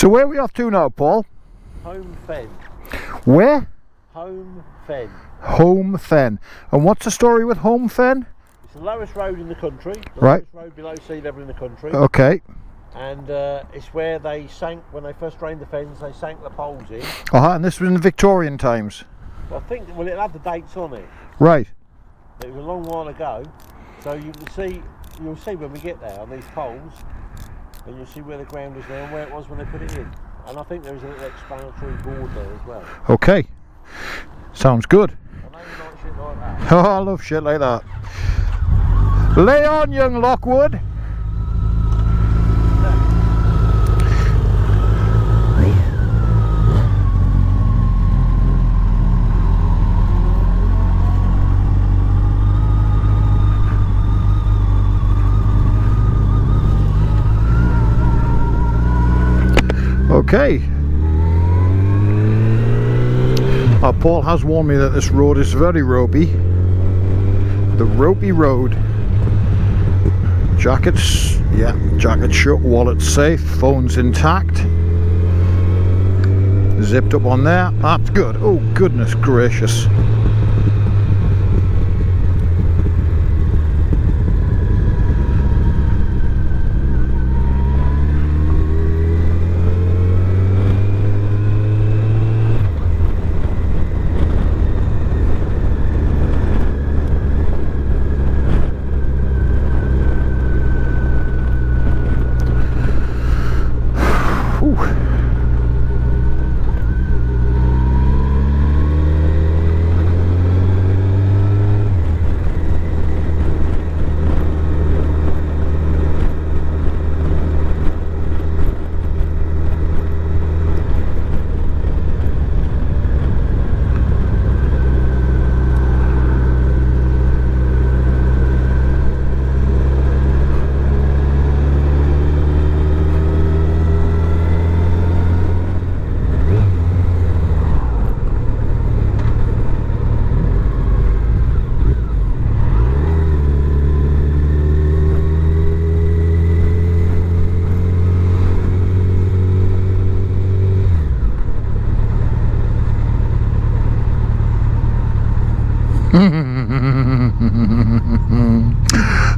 So where are we off to now, Paul? Holme Fen. Where? Holme Fen. Holme Fen. And what's the story with Holme Fen? It's the lowest road in the country. The right. lowest road below sea level in the country. Okay. And it's where they sank, when they first drained the fens, they sank the poles in. And this was in the Victorian times? Well, I think, well, it had the dates on it. Right. It was a long while ago. So you can see, you'll see when we get there on these poles, and you'll see where the ground is there and where it was when they put it in. And I think there is a little explanatory board there as well. Okay. Sounds good. I know you like shit like that. Oh, I love shit like that. Lay on, young Lockwood. Okay. Paul has warned me that this road is very ropey. The ropey road. Jackets, yeah, jacket shut, wallet safe, phone's intact. Zipped up on there, that's good. Oh goodness gracious.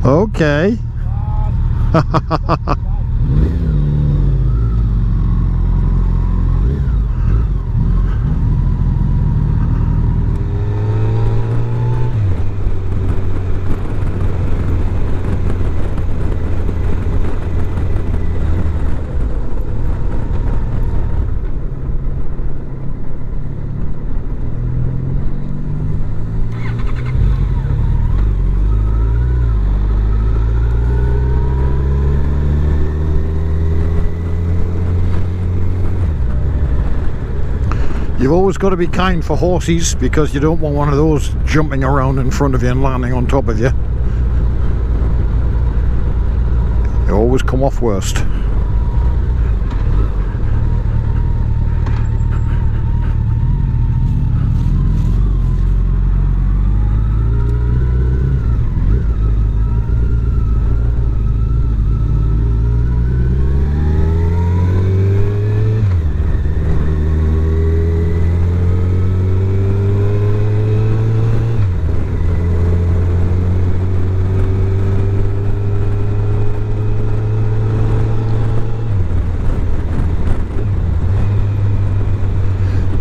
Okay. You've always got to be kind for horses because you don't want one of those jumping around in front of you and landing on top of you. They always come off worst.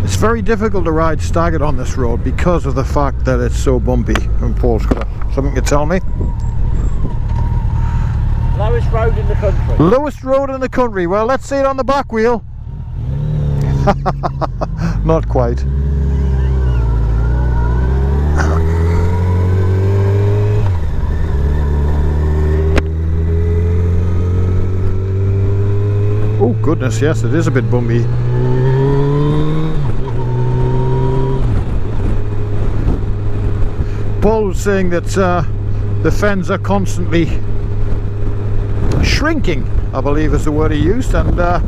It's very difficult to ride staggered on this road because of the fact that it's so bumpy. And Paul's got something to tell me. Lowest road in the country. Lowest road in the country. Well, let's see it on the back wheel. Not quite. Oh goodness, yes, it is a bit bumpy. Paul was saying that the fens are constantly shrinking, I believe is the word he used, and the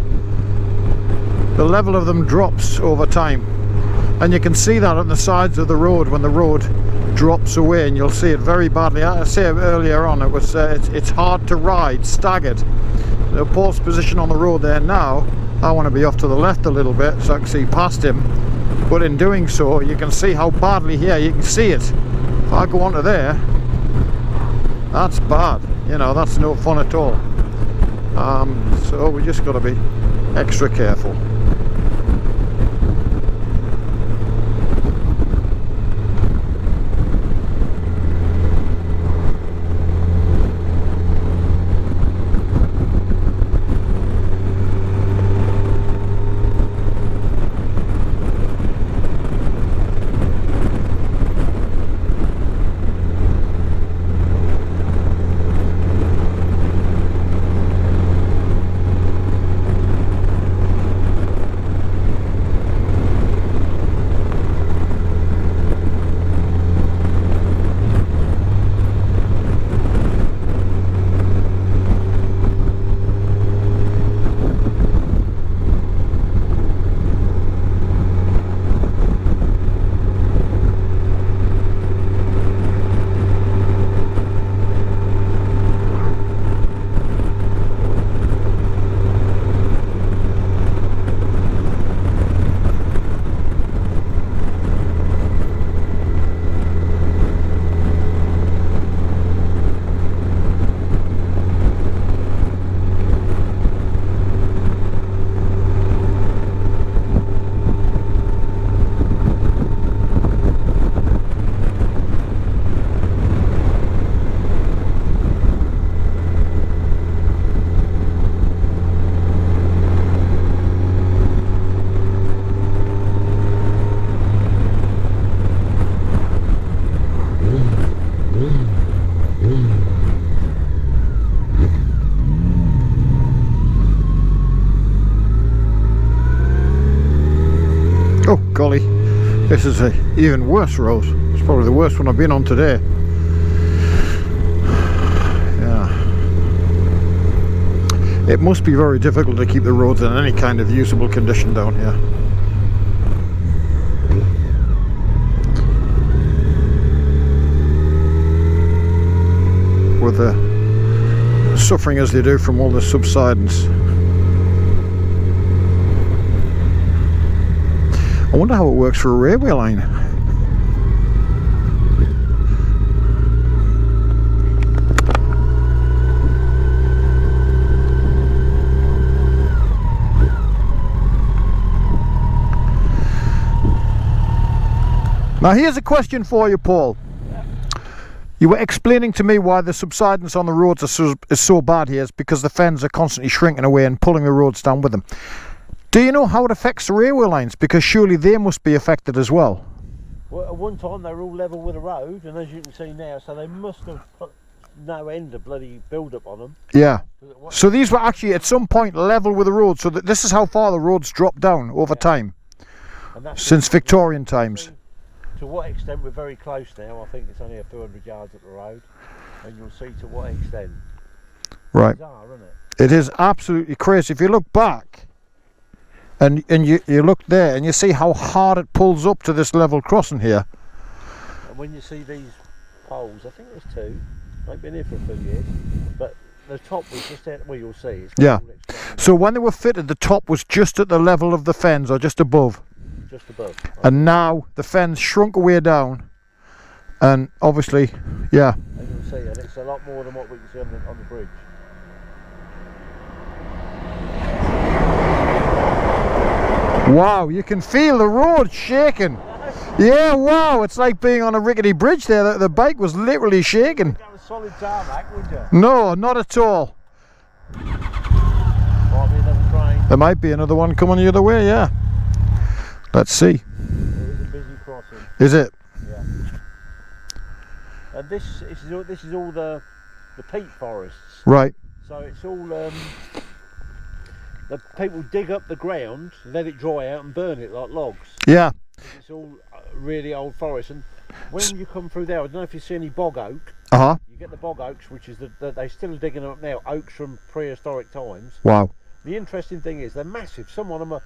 level of them drops over time. And you can see that on the sides of the road when the road drops away, and you'll see it very badly. I said earlier on, it's hard to ride staggered. Paul's position on the road there now I want to be off to the left a little bit so I can see past him, but in doing so you can see how badly here, you can see it. If I go onto there, that's bad, you know, that's no fun at all. So we just got to be extra careful. Oh golly, this is a even worse road. It's probably the worst one I've been on today. Yeah. It must be very difficult to keep the roads in any kind of usable condition down here. With the suffering as they do from all the subsidence. I wonder how it works for a railway line. Now here's a question for you, Paul. You were explaining to me why the subsidence on the roads is so bad here is because the fens are constantly shrinking away and pulling the roads down with them. Do you know how it affects the railway lines? Because surely they must be affected as well. Well, at one time they were all level with the road, and as you can see now, so they must have put no end of bloody build up on them. Yeah. So these were actually at some point level with the road, so that this is how far the roads dropped down over time. And that's since Victorian times. To what extent we're very close now. I think it's only a few hundred yards up the road, and you'll see to what extent. Right. Bizarre, isn't it? It is absolutely crazy. If you look back, and you look there and you see how hard it pulls up to this level crossing here. And when you see these poles, I think there's two, they've been here for a few years, but the top was just out, well you'll see. It's yeah, so when they were fitted the top was just at the level of the fens or just above. Just above. Right. And now the fens shrunk away down and obviously, yeah. And you'll see, and it's a lot more than what we can see on the bridge. Wow, you can feel the road shaking. Yeah, wow, it's like being on a rickety bridge there. The bike was literally shaking. You'd have a solid tarmac, would you? No, not at all. Might be another train. There might be another one coming the other way, yeah. Let's see. It is a busy crossing. Is it? Yeah. And this is all the peat forests. Right. So it's all the people dig up the ground, let it dry out and burn it like logs. Yeah. It's all really old forest, and when you come through there, I don't know if you see any bog oak. You get the bog oaks, which is they still are digging them up now, oaks from prehistoric times. Wow. The interesting thing is they're massive. Some of them are,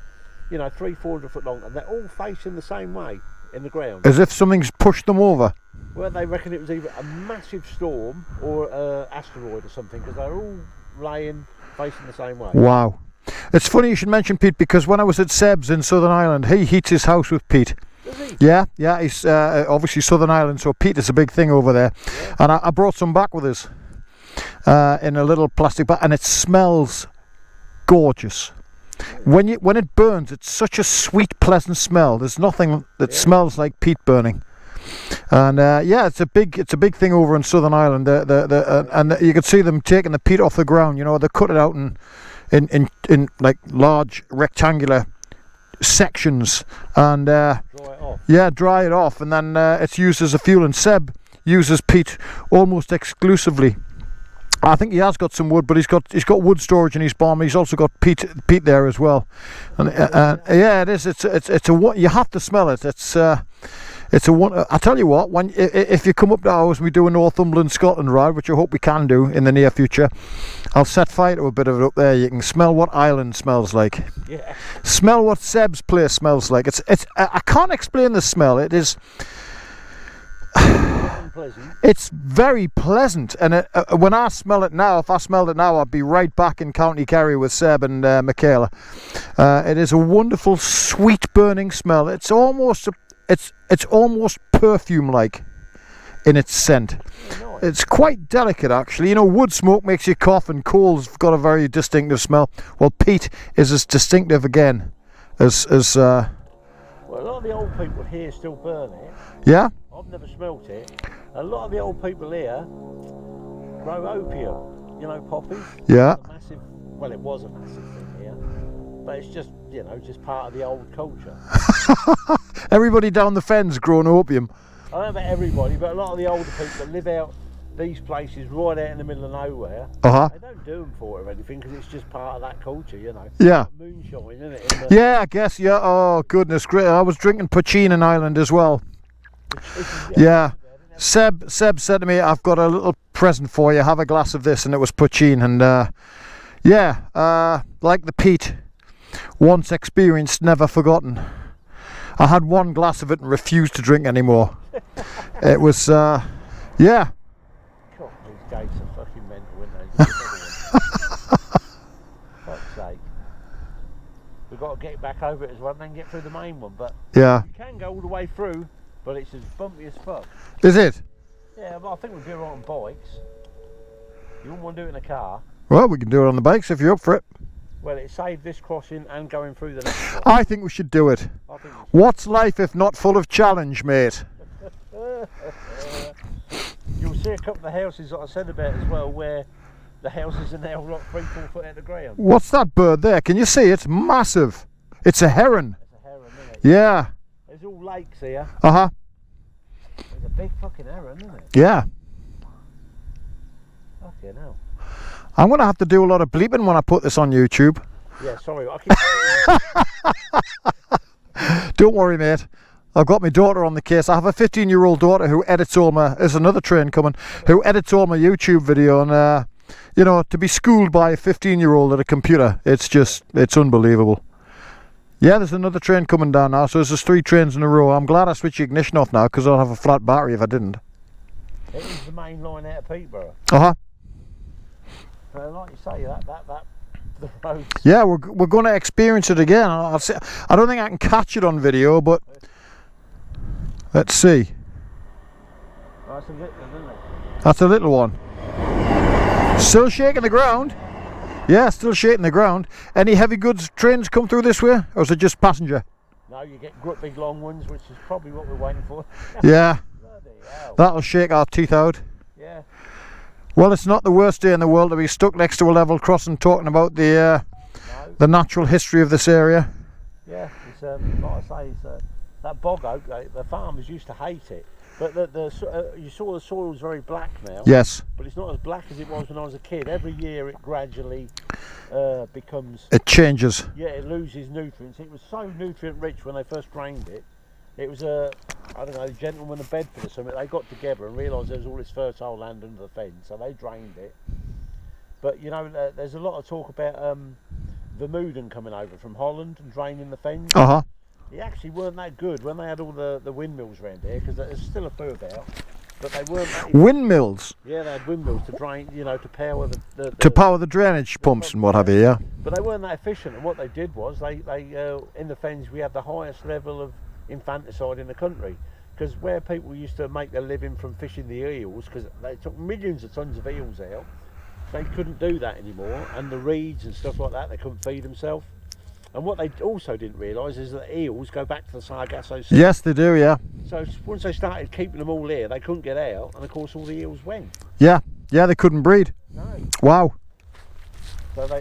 300-400 foot long, and they're all facing the same way in the ground. As if something's pushed them over. Well, they reckon it was either a massive storm or an asteroid or something, because they're all laying facing the same way. Wow. It's funny you should mention peat, because when I was at Seb's in Southern Ireland, he heats his house with peat. Does he? Yeah, he's obviously Southern Ireland, so peat is a big thing over there. Yeah. And I brought some back with us in a little plastic bag, and it smells gorgeous. When it burns, it's such a sweet, pleasant smell. There's nothing that smells like peat burning. And yeah, it's a big thing over in Southern Ireland. And you can see them taking the peat off the ground. You know, they cut it out in like large rectangular sections, and Dry it off. yeah, dry it off, and then it's used as a fuel. And Seb uses peat almost exclusively. I think he has got some wood, but he's got wood storage in his barn. He's also got peat there as well. And yeah, it is. It's a you have to smell it. It's a one. I tell you what, if you come up to ours, we do a Northumberland Scotland ride, which I hope we can do in the near future. I'll set fire to a bit of it up there. You can smell what Ireland smells like. Yeah. Smell what Seb's place smells like. I can't explain the smell. It is. Pleasant. It's very pleasant, and when I smell it now, if I smelled it now, I'd be right back in County Kerry with Seb and Michaela. It is a wonderful, sweet, burning smell. It's almost perfume-like in its scent. Oh, nice. It's quite delicate, actually. You know, wood smoke makes you cough, and coal's got a very distinctive smell. Well, peat is as distinctive again as Well, a lot of the old people here still burn it. yeah. I've never smelt it. A lot of the old people here grow opium, you know, poppies. Yeah. It's a massive, well, it was a massive thing here, but it's just, you know, just part of the old culture. Everybody down the Fens growing opium. I don't know about everybody, but a lot of the older people that live out these places right out in the middle of nowhere, they don't do them for it or anything, because it's just part of that culture, you know. Yeah. Moonshine, isn't it? Yeah, I guess. Yeah. Oh goodness, great! I was drinking poachine in Ireland as well. Yeah. Seb said to me, "I've got a little present for you. Have a glass of this," and it was poachine. And like the peat, once experienced, never forgotten. I had one glass of it and refused to drink anymore. It was, yeah. God, these gates are fucking mental, aren't they? Fuck's sake. We've got to get back over it as well and then get through the main one, but Yeah. you can go all the way through, but it's as bumpy as fuck. Is it? Yeah, but I think we'd be alright on bikes. You wouldn't want to do it in a car. Well, we can do it on the bikes if you're up for it. Well, it saved this crossing and going through the next one. I think we should do it. I think we should. What's life if not full of challenge, mate? You'll see a couple of the houses that I said about as well, where the houses are now like 3-4 foot out of the ground. What's that bird there? Can you see it? Massive. It's a heron. It's a heron, isn't it? Yeah. There's all lakes here. Uh-huh. There's a big fucking heron, isn't it? Yeah. Fucking hell. I'm going to have to do a lot of bleeping when I put this on YouTube. Yeah, sorry, I keep Don't worry, mate. I've got my daughter on the case. I have a 15-year-old daughter who edits all my... There's another train coming. Who edits all my YouTube video. And, you know, to be schooled by a 15-year-old at a computer, it's unbelievable. Yeah, there's another train coming down now. So there's 3 trains in a row. I'm glad I switched the ignition off now, because I'll have a flat battery if I didn't. It is the main line out of Peterborough. Uh-huh. Like you say, the roads. Yeah, we're going to experience it again. I don't think I can catch it on video, but let's see. Oh, that's a little one, isn't it? That's a little one. Still shaking the ground. Yeah, still shaking the ground. Any heavy goods trains come through this way, or is it just passenger? No, you get big long ones, which is probably what we're waiting for. Yeah, Bloody hell. that'll shake our teeth out. Yeah. Well, it's not the worst day in the world to be stuck next to a level crossing talking about the natural history of this area. Yeah, it's like I say, it's that bog oak. The farmers used to hate it, but you saw the soil's very black now. Yes. But it's not as black as it was when I was a kid. Every year it gradually becomes. It changes. Yeah, it loses nutrients. It was so nutrient rich when they first drained it. It was a, I don't know, gentleman of Bedford or something. They got together and realised there was all this fertile land under the fence, so they drained it. But you know, there's a lot of talk about Vermeulen coming over from Holland and draining the fens. Uh-huh. It actually weren't that good when they had all the windmills around here, because there's still a few about. but they weren't that Windmills yeah, they had windmills to drain, you know, to power the to power the drainage pumps and what have you, yeah. But they weren't that efficient, and what they did was they in the Fens we had the highest level of infanticide in the country, because where people used to make their living from fishing the eels, because they took millions of tons of eels out, they couldn't do that anymore, and the reeds and stuff like that, they couldn't feed themselves. And what they also didn't realise is that eels go back to the Sargasso Sea. Yes, they do, yeah. So once they started keeping them all here, they couldn't get out, and of course all the eels went. Yeah, yeah, they couldn't breed. No. Wow. So they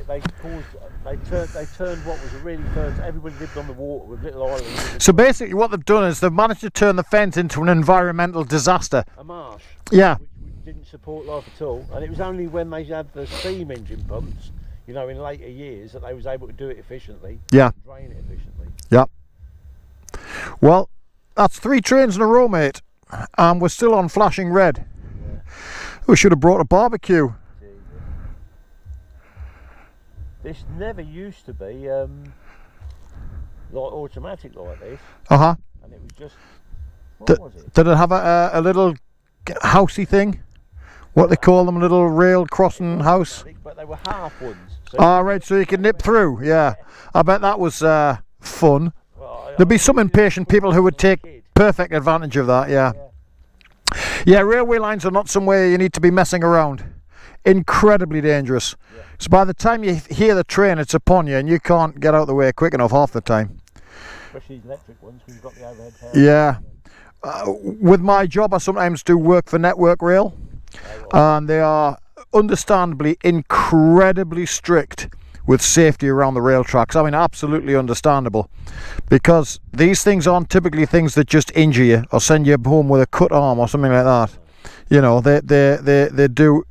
turned what was a really first. Everybody lived on the water with little islands. So basically, what they've done is they've managed to turn the Fens into an environmental disaster. A marsh. Yeah. Which didn't support life at all, and it was only when they had the steam engine pumps, you know, in later years, that they was able to do it efficiently. Yeah. And drain it efficiently. Yeah. Well, that's 3 trains in a row, mate, and we're still on flashing red. Yeah. We should have brought a barbecue. This never used to be like automatic like this, Uh-huh. and it was just, what was it? Did it have a little housey thing? What they call them, a little rail crossing house? But they were half ones. So Right, so you could nip through, yeah. I bet that was fun. well, There'd be some impatient people who would take perfect advantage of that, yeah. Yeah, railway lines are not somewhere you need to be messing around. Incredibly dangerous. Yeah. So by the time you hear the train, it's upon you, and you can't get out of the way quick enough half the time. Especially the electric ones, because you've got the overhead power. Yeah. With my job, I sometimes do work for Network Rail, and they are understandably incredibly strict with safety around the rail tracks. I mean, absolutely understandable, because these things aren't typically things that just injure you or send you home with a cut arm or something like that. You know, they do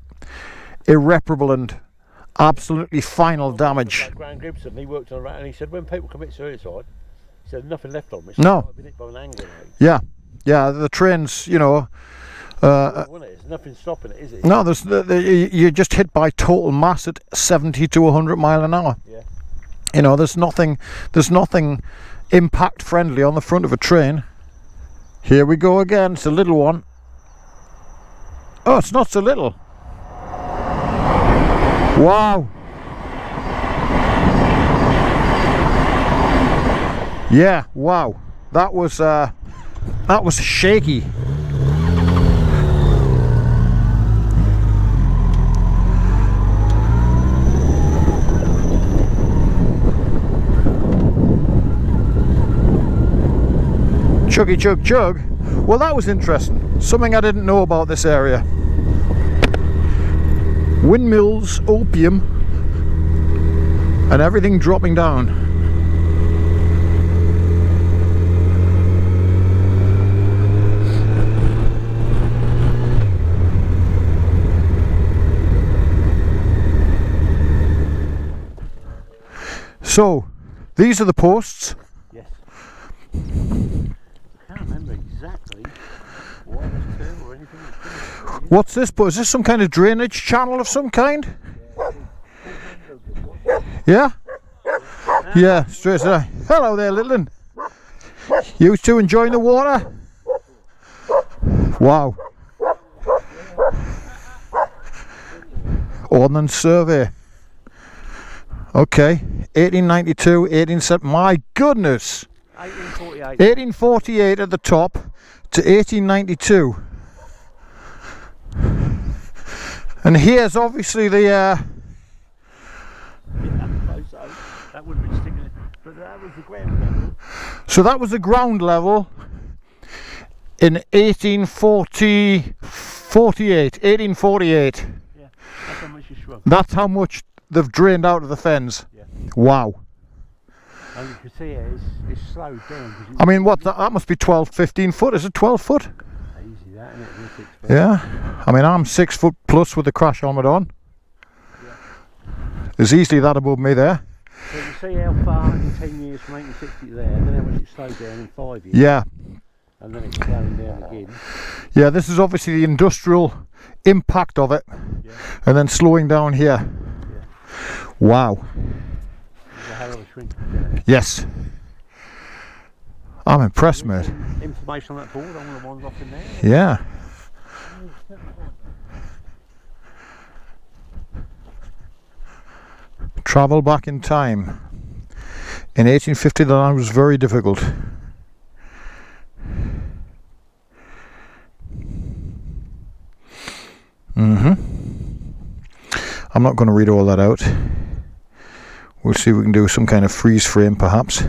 irreparable and absolutely final damage. Like Graham Gibson, he worked on a rat, and he said when people commit suicide, he said nothing left on me. No. I've been hit by an hand grenade. Yeah, yeah. The trains, you know. There's nothing stopping it, is it? No, you're just hit by total mass at 70 to 100 mile an hour. Yeah. You know, there's nothing impact friendly on the front of a train. Here we go again. It's a little one. Oh, it's not so little. Wow. Yeah, wow. That was shaky. Chuggy chug chug. Well, that was interesting. Something I didn't know about this area. Windmills, opium, and everything dropping down. So, these are the posts. Yes. I can't remember exactly what it was to or anything. What's this? Is this some kind of drainage channel of some kind? Yeah? Yeah, straight away. Hello there, little one. You two enjoying the water? Wow. Ordnance Survey. Okay, 1892, 1870. My goodness! 1848. 1848 at the top to 1892. And here's obviously the That would have been sticking it, but that was the ground level. so that was the ground level in 1848. Yeah, that's how much you shrunk. That's how much they've drained out of the Fens. Yeah. Wow. And you can see it's slowed down. I mean, what, that must be 12, 15 foot. Is it 12 foot? Easy that, isn't it? 6 foot. Yeah. I mean, I'm 6 foot plus with the crash helmet on. Yeah. There's easily that above me there. So you see how far in 10 years from 1860 to there, then how much it slowed down in 5 years. Yeah. And then it's slowing down again. Yeah, this is obviously the industrial impact of it. Yeah. And then slowing down here. Yeah. Wow. There's a hell of a shrink. Yes. I'm impressed, mate. Information on that board, on the ones off in there. Yeah. Travel back in time. In 1850 the land was very difficult. I'm not going to read all that out. We'll see if we can do some kind of freeze frame perhaps.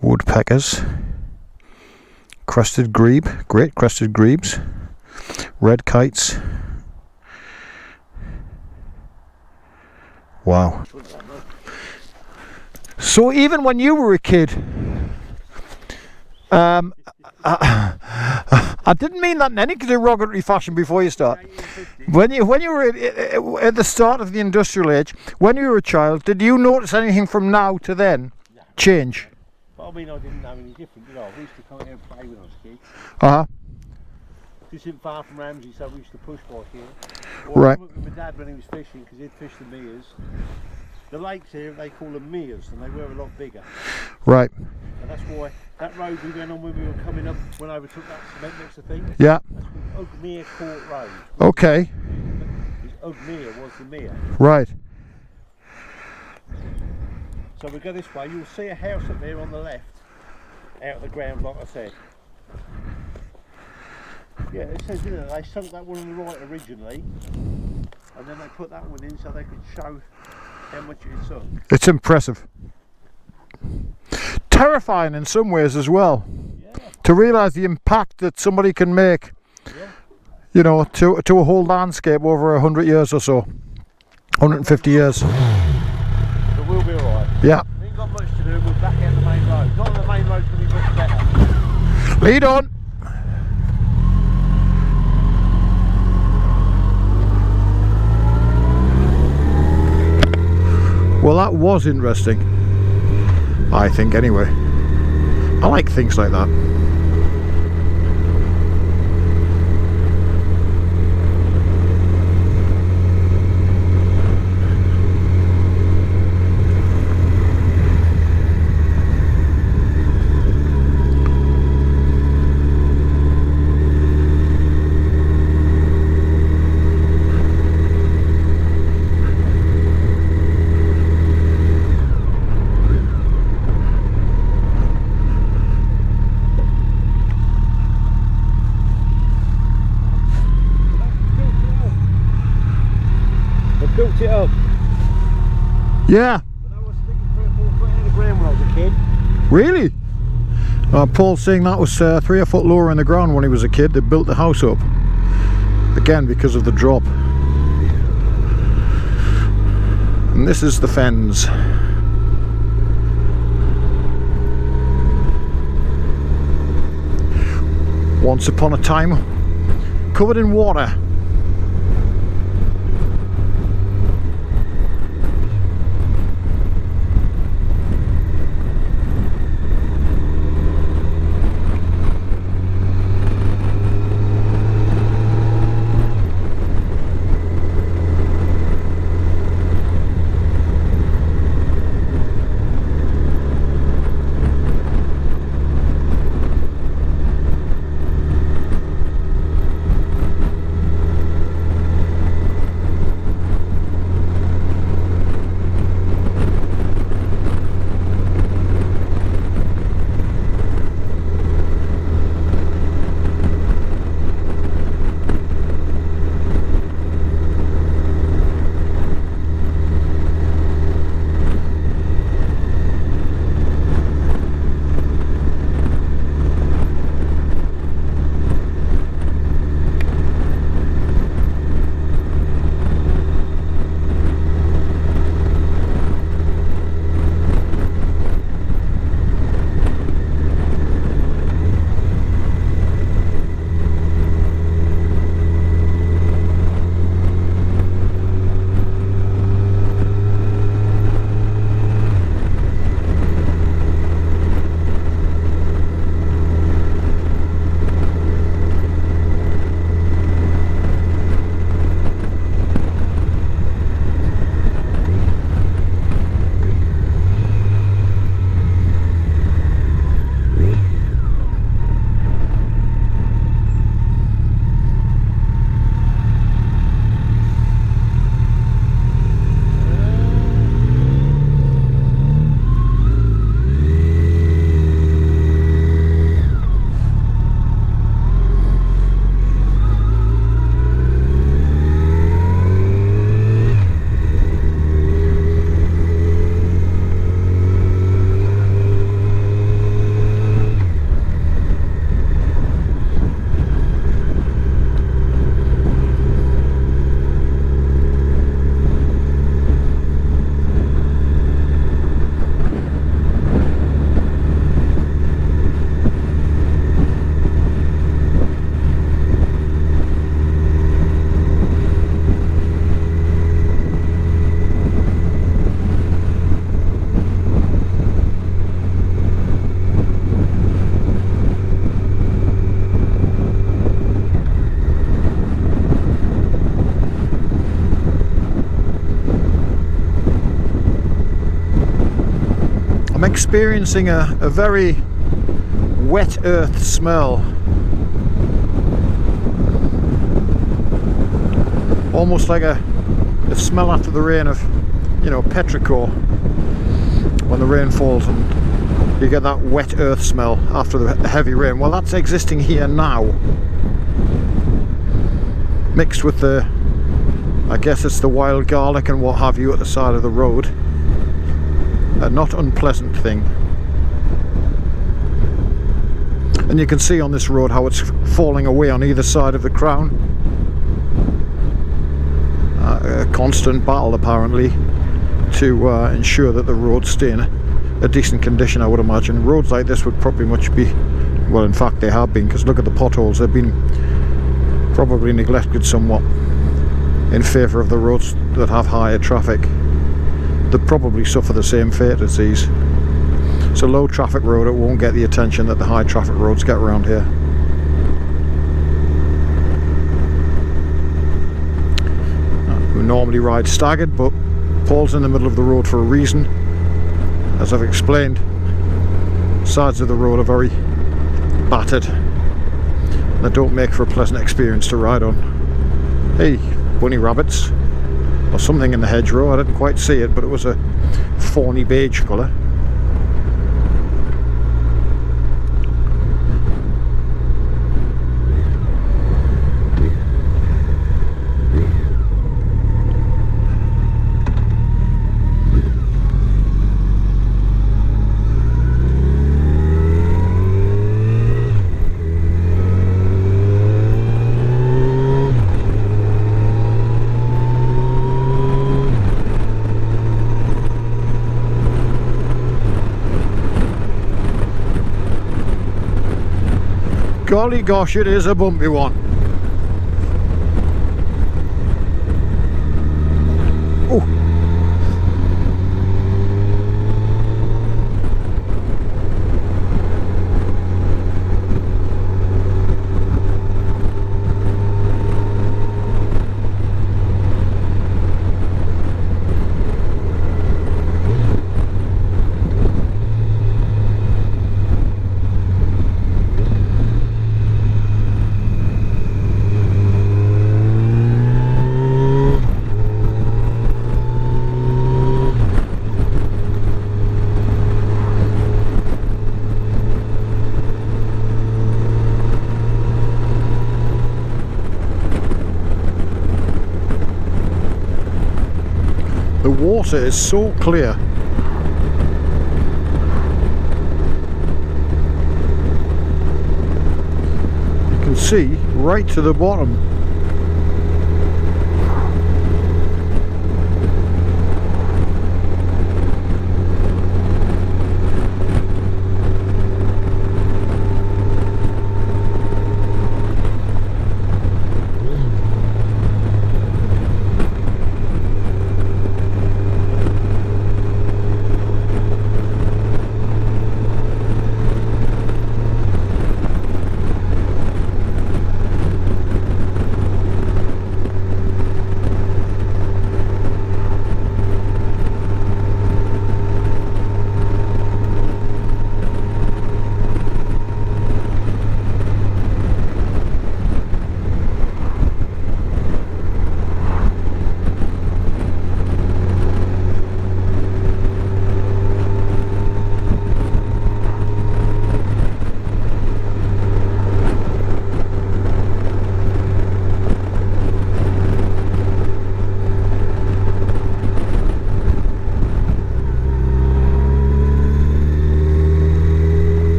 Woodpeckers, crested grebe, great crested grebes, red kites. Wow. So even when you were a kid, I didn't mean that in any derogatory fashion before you start. When you were at the start of the industrial age, when you were a child, did you notice anything from now to then change? But I mean, I didn't know any different, did I? We used to come here and play when I was a kid. This isn't far from Ramsey, so we used to push bike here. Or Right. I went with my dad when he was fishing, because he'd fish the meres. The lakes here, they call them meres, and they were a lot bigger. Right. And that's why that road we went on when we were coming up, when I overtook that cement mixer thing. Yeah. That's called Ugmere Court Road. Okay. Ugmere was the mere. Right. So we go this way, you'll see a house up there on the left, out of the ground like I said. Yeah, it says in it, they sunk that one on the right originally, and then they put that one in so they could show how much it had sunk. It's impressive. Terrifying in some ways as well. Yeah. To realise the impact that somebody can make, you know, to a whole landscape over 100 years or so. 150 years. But we'll be alright. Yeah. We ain't got much to do, we're back out the main road. Not the main road's going to be much better. Lead on. Well, that was interesting. I think anyway. I like things like that. Built it up. Yeah. But I was sticking 3 or 4 foot out of the ground when I was a kid. Really? Paul's saying that was 3 foot lower in the ground when he was a kid. They built the house up. Again, because of the drop. And this is the Fens. Once upon a time, covered in water. experiencing a very wet earth smell. Almost like a smell after the rain of, you know, petrichor, when the rain falls and you get that wet earth smell after the heavy rain. Well, that's existing here now, mixed with the, I guess it's the wild garlic and what have you at the side of the road. A not unpleasant thing. And you can see on this road how it's falling away on either side of the crown. A constant battle apparently to ensure that the roads stay in a decent condition, I would imagine. Roads like this would probably much be, well, in fact they have been, because look at the potholes. They've been probably neglected somewhat in favour of the roads that have higher traffic. They probably suffer the same fate as these. It's a low traffic road, it won't get the attention that the high traffic roads get around here. We normally ride staggered, but Paul's in the middle of the road for a reason. As I've explained, sides of the road are very battered. They don't make for a pleasant experience to ride on. Hey, bunny rabbits, or something in the hedgerow. I didn't quite see it, but it was a fawny beige colour. Golly gosh, it is a bumpy one. Oh. The water is so clear. You can see right to the bottom.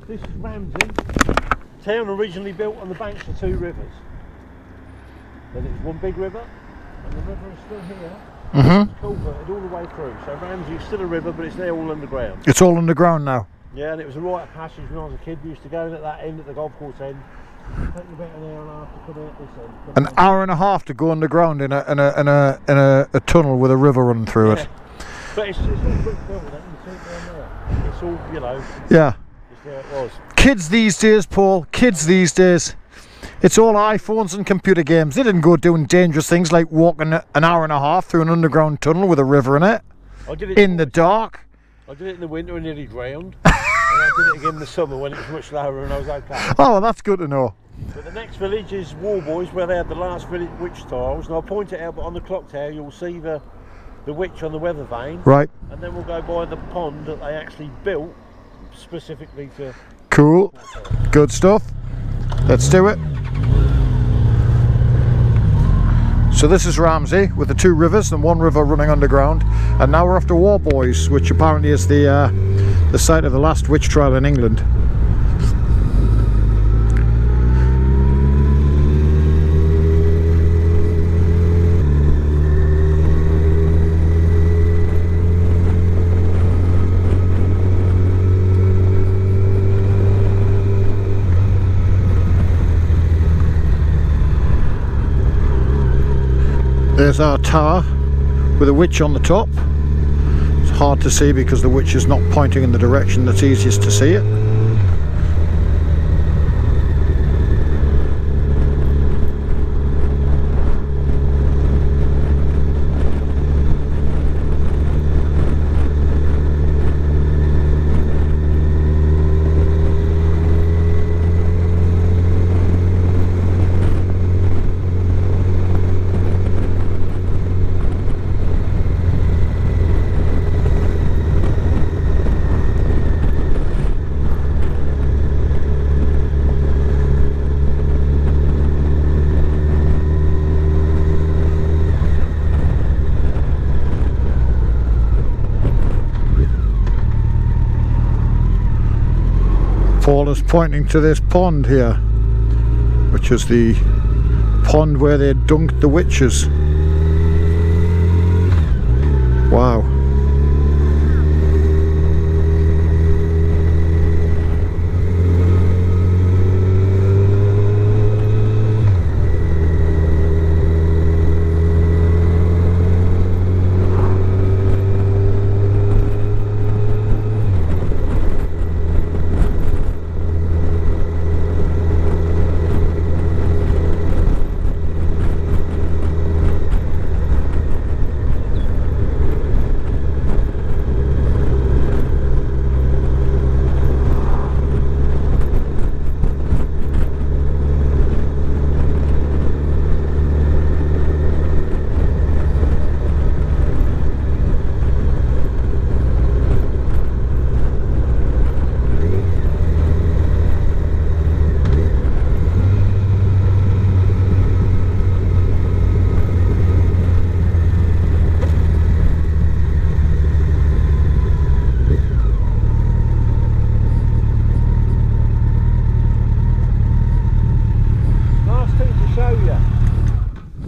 This is Ramsey, town originally built on the banks of two rivers. Then it was one big river, and the river is still here. It's culverted all the way through. So Ramsey is still a river, but it's there all underground. It's all underground now. Yeah, and it was a rite of passage when I was a kid. We used to go in at that end, at the golf course end, Take you about an hour and a half to come out this end. An hour and a half to go underground in a tunnel with a river running through it. But it's all brick built, you see it down there. It's all, you know, Yeah. just how it was. Kids these days, Paul, kids these days, it's all iPhones and computer games. They didn't go doing dangerous things like walking an hour and a half through an underground tunnel with a river in it, I did it in the dark. I did it in the winter and nearly drowned. And I did it again in the summer when it was much lower and I was okay. Oh, well, that's good to know. But the next village is Warboys, where they had the last village witch tiles. And I'll point it out, but on the clock tower you'll see the witch on the weather vane. Right. And then we'll go by the pond that they actually built specifically to... Cool. Good stuff. Let's do it. So this is Ramsey with the 2 rivers and 1 river running underground, and now we're off to Warboys, which apparently is the site of the last witch trial in England. There's our tower with a witch on the top. It's hard to see because the witch is not pointing in the direction that's easiest to see it. Paul is pointing to this pond here, which is the pond where they dunked the witches. Wow.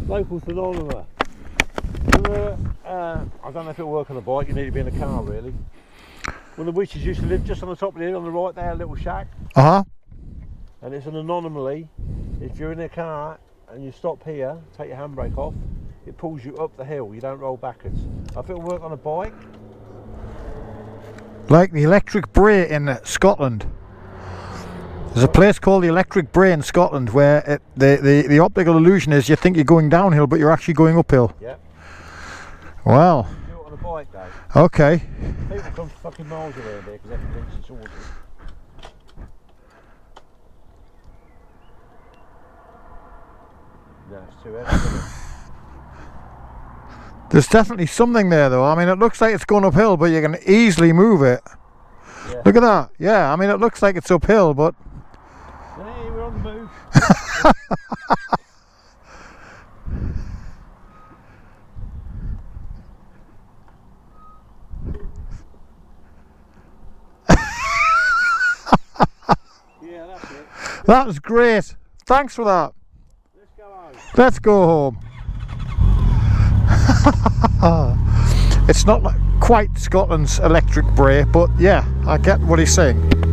Local phenomena. I don't know if it'll work on a bike, you need to be in a car really. When the witches used to live just on the top of the hill on the right, they had a little shack. Uh-huh. And it's an anomaly. If you're in a car and you stop here, take your handbrake off, it pulls you up the hill, you don't roll backwards. I think it'll work on a bike. Like the electric bray in Scotland. There's a place called the Electric Bray in Scotland where the optical illusion is you think you're going downhill but you're actually going uphill. Yeah. Wow. You do it on a bike though. Okay. People come fucking miles around there because everything thinks it's ordered. No, it's too heavy, isn't it? There's definitely something there though. I mean, it looks like it's going uphill but you can easily move it. Yeah. Look at that. Yeah, I mean it looks like it's uphill but... Hey, we're on the move. Yeah, that's it. That was great. Thanks for that. Let's go home. Let's go home. It's not like quite Scotland's Electric Bray, but yeah, I get what he's saying.